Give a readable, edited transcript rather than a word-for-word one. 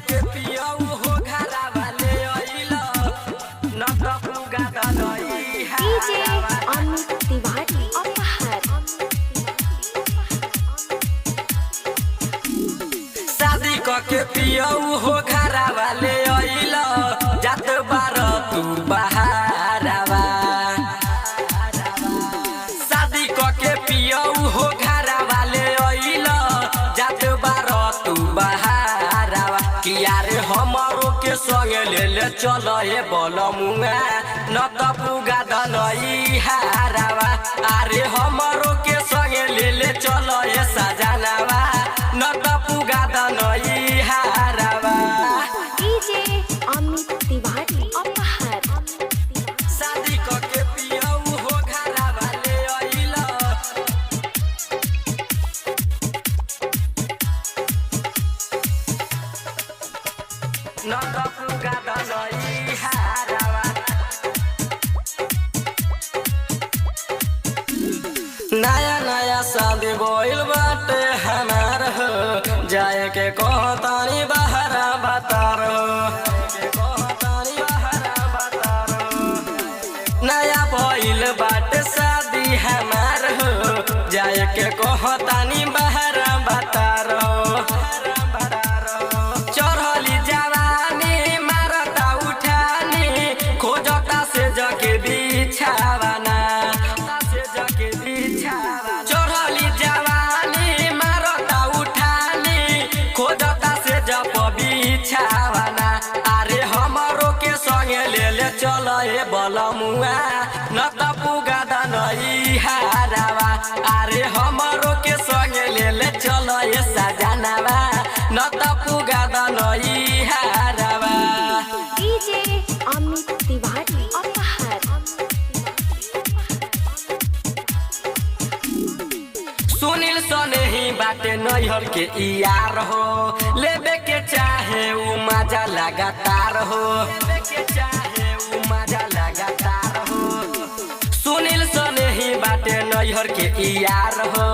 के पियऊ हो घरा वाले आइला न त पुगा दनई डीजे अमित तिवारी अपहर। शादी के पियऊ हो घरा वाले आइला जात बार तू बहारवा शादी के पियऊ हो घरा वाले आइला जात बार तू बहारवा कि यारे हमारो के संग ले ले चल हे बलमुआ न त पुगा दनई हारवा अरे हमारो के संग ले ले चल हे सजनावा न त पुगा दनई हारवा। डीजे अमित तिवारी अपहर। शादी के पियऊ हो घरा वाले आइला न त पुगा दनई हारवा। नया नया शादी बोल बाटे हमार हो जाए के कहतानी बाहर बतार नया बोल बाटे शादी हमार हो जाए के कहतानी बाहर बतार चढ़ली जवानी मारता उठानी खोजता से जके बिछावाना चढ़ली जवानी मारता उठानी खोजता से जप बिछावाना अरे हमारो के संगे ले ले चल हे बलमुआ न त पुगा दनई हारवा अरे हमारो के संगे ले ले चल हे सजनावा न त पुगा दनई हारवा। डीजे अमित तिवारी अपहर। सुनील सने ही बाटे नैहर के यार हो लेबे के चाहे उ मजा लगातार हो सुनील सने ही बाटे नैहर के यार हो